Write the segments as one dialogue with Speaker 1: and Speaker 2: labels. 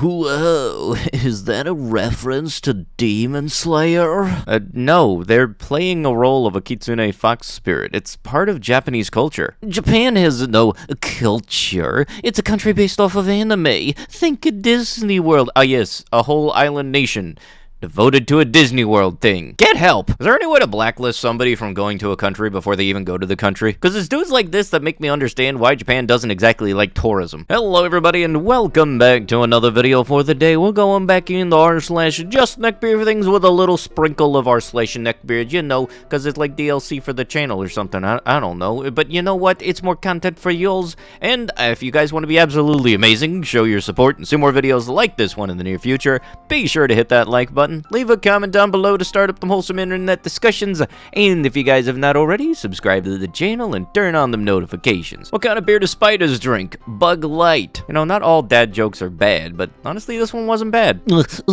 Speaker 1: Whoa, is that a reference to Demon Slayer? No, they're playing a role of a kitsune fox spirit. It's part of Japanese culture. Japan has no culture. It's a country based off of anime. Think of Disney World. Ah yes, a whole island nation devoted to a Disney World thing. Get help! Is there any way to blacklist somebody from going to a country before they even go to the country? Because it's dudes like this that make me understand why Japan doesn't exactly like tourism. Hello everybody and welcome back to another video for the day. We're going back in the r/justneckbeardthings with a little sprinkle of r/neckbeard, you know, because it's like DLC for the channel or something. I don't know. But you know what? It's more content for yours. And if you guys want to be absolutely amazing, show your support and see more videos like this one in the near future, be sure to hit that like button. Leave a comment down below to start up them wholesome internet discussions, and if you guys have not already, subscribe to the channel and turn on them notifications. What kind of beer do spiders drink? Bug Light. You know, not all dad jokes are bad, but honestly, this one wasn't bad.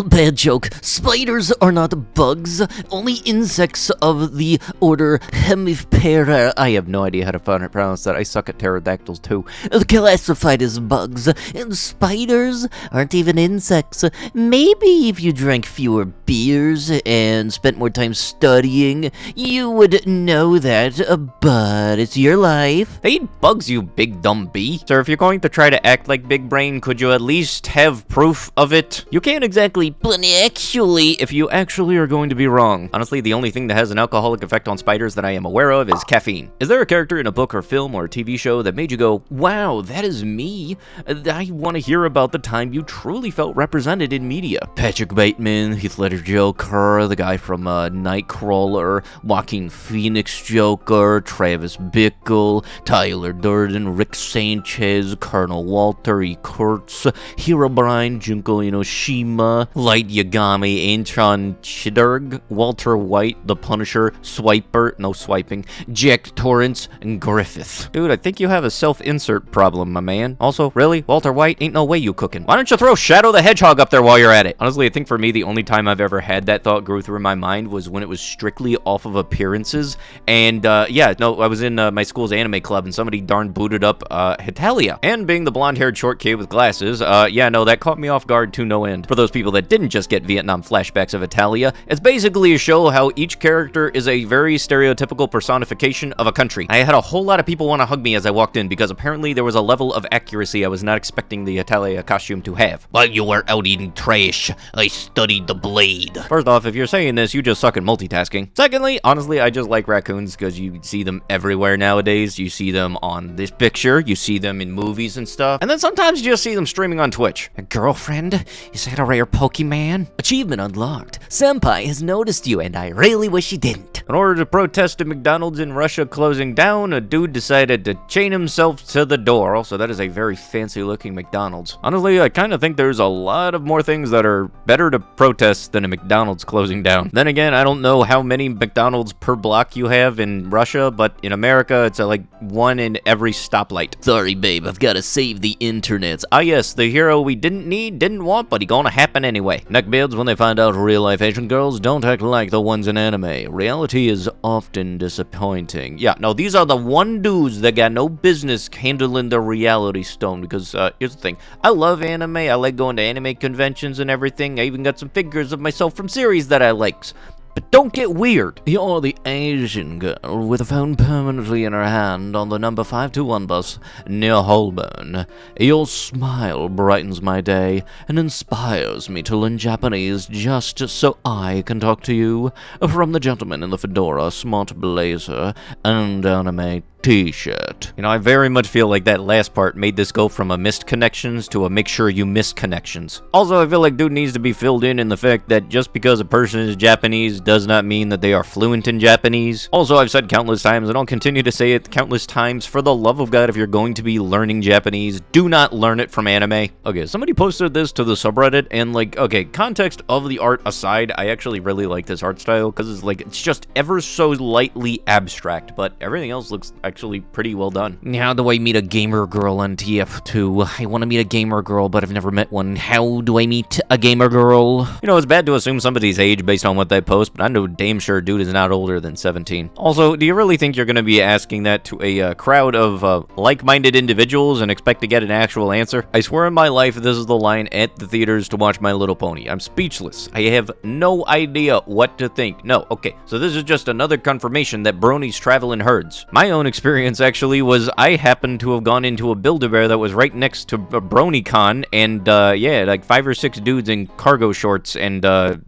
Speaker 2: Bad joke. Spiders are not bugs, only insects of the order Hemiptera.
Speaker 1: I have no idea how to pronounce that. I suck at pterodactyls too.
Speaker 2: Classified as bugs, and spiders aren't even insects. Maybe if you drank fewer beers and spent more time studying, you would know that, but it's your life.
Speaker 1: They eat bugs, you big dumb bee. Sir, if you're going to try to act like Big Brain, could you at least have proof of it? You can't exactly, but actually, if you actually are going to be wrong. Honestly, the only thing that has an alcoholic effect on spiders that I am aware of is caffeine. Is there a character in a book or film or a TV show that made you go, wow, that is me? I want to hear about the time you truly felt represented in media. Patrick Bateman, Heath Ledger Joker, the guy from Nightcrawler, Joaquin Phoenix Joker, Travis Bickle, Tyler Durden, Rick Sanchez, Colonel Walter E. Kurtz, Herobrine, Junko Inoshima, Light Yagami, Antron Chidurg, Walter White, The Punisher, Swiper, no swiping, Jack Torrance, and Griffith. Dude, I think you have a self-insert problem, my man. Also, really? Walter White? Ain't no way you cooking. Why don't you throw Shadow the Hedgehog up there while you're at it? Honestly, I think for me, the only time I've ever had that thought go through my mind was when it was strictly off of appearances. And yeah, no, I was in my school's anime club and somebody darn booted up Hetalia. And being the blonde-haired short kid with glasses, yeah, no, that caught me off guard to no end. For those people that didn't just get Vietnam flashbacks of Hetalia, it's basically a show how each character is a very stereotypical personification of a country. I had a whole lot of people want to hug me as I walked in because apparently there was a level of accuracy I was not expecting the Hetalia costume to have. While you were out eating trash, I studied the blade. First off, if you're saying this, you just suck at multitasking. Secondly, honestly, I just like raccoons because you see them everywhere nowadays. You see them on this picture, you see them in movies and stuff, and then sometimes you just see them streaming on Twitch.
Speaker 2: A girlfriend? Is that a rare Pokemon? Achievement unlocked. Senpai has noticed you, and I really wish he didn't.
Speaker 1: In order to protest a McDonald's in Russia closing down, a dude decided to chain himself to the door. Also, that is a very fancy-looking McDonald's. Honestly, I kind of think there's a lot of more things that are better to protest than a McDonald's closing down. Then again, I don't know how many McDonald's per block you have in Russia, but in America, it's like one in every stoplight.
Speaker 2: Sorry, babe, I've got to save the internet.
Speaker 1: Ah yes, the hero we didn't need, didn't want, but he gonna happen anyway. Neckbeards, when they find out real-life Asian girls don't act like the ones in anime. Reality is often disappointing. Yeah, no, these are the one dudes that got no business handling the reality stone, because here's the thing. I love anime, I like going to anime conventions and everything. I even got some figures of myself from series that I like. But don't get weird.
Speaker 2: You're the Asian girl with a phone permanently in her hand on the number 521 bus near Holborn. Your smile brightens my day and inspires me to learn Japanese just so I can talk to you. From the gentleman in the fedora, smart blazer, and anime t-shirt.
Speaker 1: You know, I very much feel like that last part made this go from a missed connections to a make sure you miss connections. Also, I feel like dude needs to be filled in the fact that just because a person is Japanese does not mean that they are fluent in Japanese. Also, I've said countless times, and I'll continue to say it countless times, for the love of God, if you're going to be learning Japanese, do not learn it from anime. Okay, somebody posted this to the subreddit, and like, okay, context of the art aside, I actually really like this art style, because it's like, it's just ever so lightly abstract, but everything else looks actually actually pretty well done.
Speaker 2: How do I meet a gamer girl on TF2? I want to meet a gamer girl, but I've never met one. How do I meet a gamer girl?
Speaker 1: You know, it's bad to assume somebody's age based on what they post, but I know damn sure dude is not older than 17. Also, do you really think you're going to be asking that to a crowd of like-minded individuals and expect to get an actual answer? I swear in my life this is the line at the theaters to watch My Little Pony. I'm speechless. I have no idea what to think. No, okay, so this is just another confirmation that bronies travel in herds. My own experience actually was I happened to have gone into a Build-A-Bear that was right next to a BronyCon, and yeah, like 5 or 6 dudes in cargo shorts and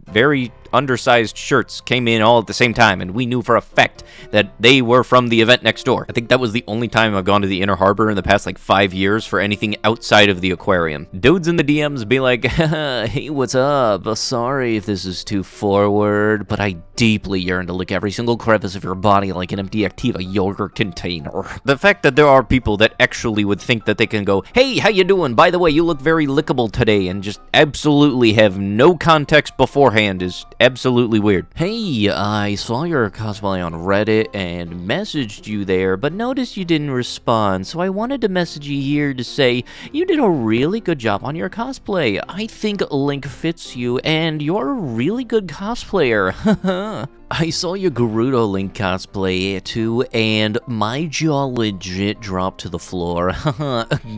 Speaker 1: very undersized shirts came in all at the same time, and we knew for a fact that they were from the event next door. I think that was the only time I've gone to the Inner Harbor in the past like 5 years for anything outside of the aquarium. Dudes in the DMs be like, hey, what's up? Sorry if this is too forward, but I deeply yearn to lick every single crevice of your body like an empty Activa yogurt container. The fact that there are people that actually would think that they can go, hey, how you doing? By the way, you look very lickable today, and just absolutely have no context beforehand is absolutely weird.
Speaker 2: Hey, I saw your cosplay on Reddit and messaged you there, but noticed you didn't respond, so I wanted to message you here to say you did a really good job on your cosplay. I think Link fits you, and you're a really good cosplayer. I saw your Gerudo Link cosplay too, and my jaw legit dropped to the floor.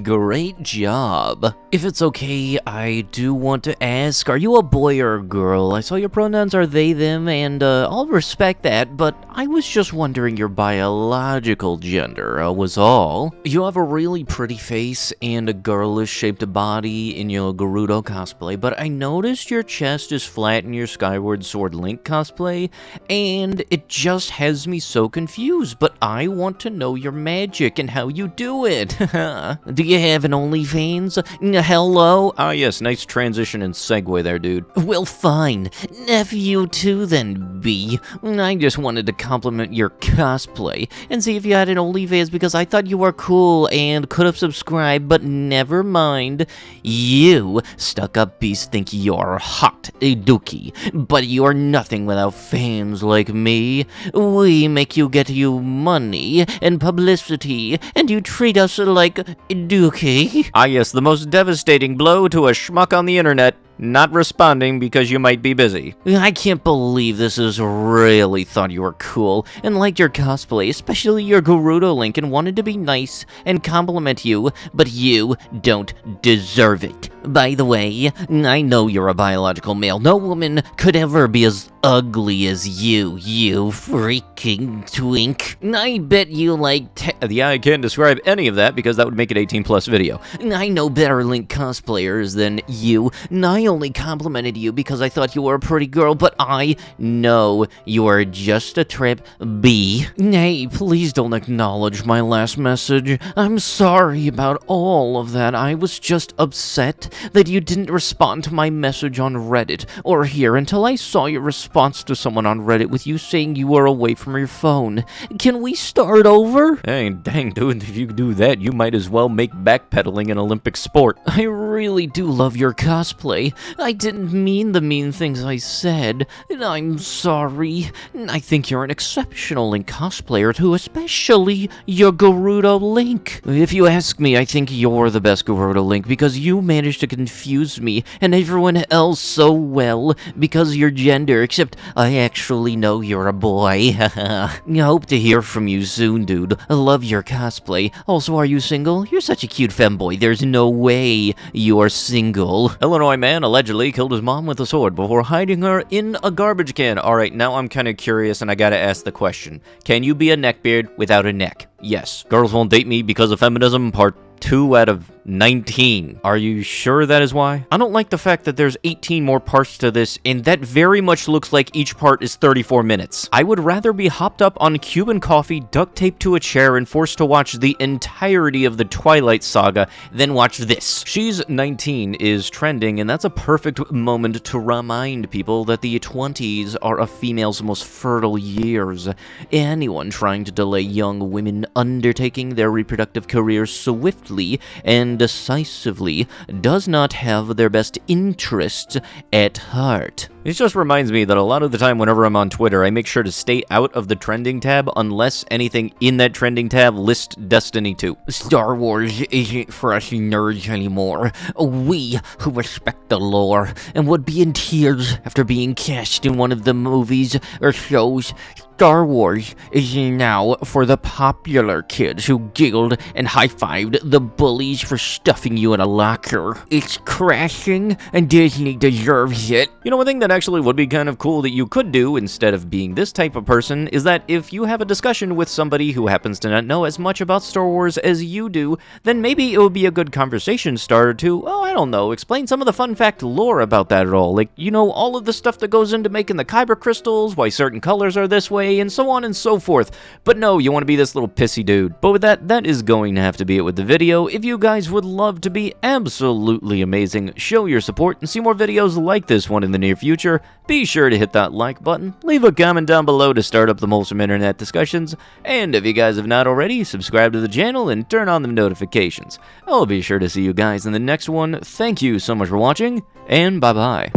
Speaker 2: Great job. If it's okay, I do want to ask, are you a boy or a girl? I saw your pronouns are they, them, and I'll respect that, but I was just wondering your biological gender, was all. You have a really pretty face and a girlish-shaped body in your Gerudo cosplay, but I noticed your chest is flat in your Skyward Sword Link cosplay, and it just has me so confused, but I want to know your magic and how you do it. Do you have an OnlyFans? Hello?
Speaker 1: Ah yes, nice transition and segue there, dude.
Speaker 2: Well, fine. F you too then, B. I just wanted to compliment your cosplay and see if you had an OnlyFans because I thought you were cool and could have subscribed, but never mind. You stuck-up beasts think you're hot, dookie, but you're nothing without fans like me. We make you get you money and publicity, and you treat us like dookie.
Speaker 1: Ah yes, the most devastating blow to a schmuck on the internet. Not responding because you might be busy.
Speaker 2: I can't believe this is really thought you were cool and liked your cosplay, especially your Gerudo Link, and wanted to be nice and compliment you, but you don't deserve it. By the way, I know you're a biological male. No woman could ever be as ugly as you freaking twink. I bet you like
Speaker 1: yeah, I can't describe any of that because that would make it 18+ video.
Speaker 2: I know better Link cosplayers than you. I only complimented you because I thought you were a pretty girl, but I know you are just a trip B. Hey, please don't acknowledge my last message. I'm sorry about all of that. I was just upset that you didn't respond to my message on Reddit or here until I saw your response to someone on Reddit with you saying you were away from your phone. Can we start over?
Speaker 1: Hey, dang, dude, if you do that, you might as well make backpedaling an Olympic sport.
Speaker 2: I really do love your cosplay. I didn't mean the mean things I said. I'm sorry. I think you're an exceptional Link cosplayer too, especially your Gerudo Link. If you ask me, I think you're the best Gerudo Link because you managed to confuse me and everyone else so well because your gender, except I actually know you're a boy. I hope to hear from you soon, dude. I love your cosplay. Also, are you single? You're such a cute femboy. There's no way you're single.
Speaker 1: Illinois man allegedly killed his mom with a sword before hiding her in a garbage can. Alright, now I'm kinda curious and I gotta ask the question. Can you be a neckbeard without a neck? Yes. Girls won't date me because of feminism, part 2 out of 19. Are you sure that is why? I don't like the fact that there's 18 more parts to this, and that very much looks like each part is 34 minutes. I would rather be hopped up on Cuban coffee, duct taped to a chair, and forced to watch the entirety of the Twilight Saga than watch this. She's 19 is trending, and that's a perfect moment to remind people that the 20s are a female's most fertile years. Anyone trying to delay young women undertaking their reproductive careers swiftly and
Speaker 2: and decisively does not have their best interests at heart.
Speaker 1: It just reminds me that a lot of the time whenever I'm on Twitter, I make sure to stay out of the trending tab unless anything in that trending tab lists Destiny 2.
Speaker 2: Star Wars isn't for us nerds anymore. We who respect the lore and would be in tears after being cast in one of the movies or shows. Star Wars is now for the popular kids who giggled and high-fived the bullies for stuffing you in a locker. It's crashing, and Disney deserves it.
Speaker 1: You know, one thing that actually would be kind of cool that you could do instead of being this type of person is that if you have a discussion with somebody who happens to not know as much about Star Wars as you do, then maybe it would be a good conversation starter to, oh, I don't know, explain some of the fun fact lore about that at all. Like, you know, all of the stuff that goes into making the kyber crystals, why certain colors are this way, and so on and so forth. But no, you want to be this little pissy dude. But with that is going to have to be it with the video. If you guys would love to be absolutely amazing, show your support, and see more videos like this one in the near future, be sure to hit that like button, leave a comment down below to start up the wholesome internet discussions, and if you guys have not already, subscribe to the channel and turn on the notifications. I'll be sure to see you guys in the next one. Thank you so much for watching, and bye-bye.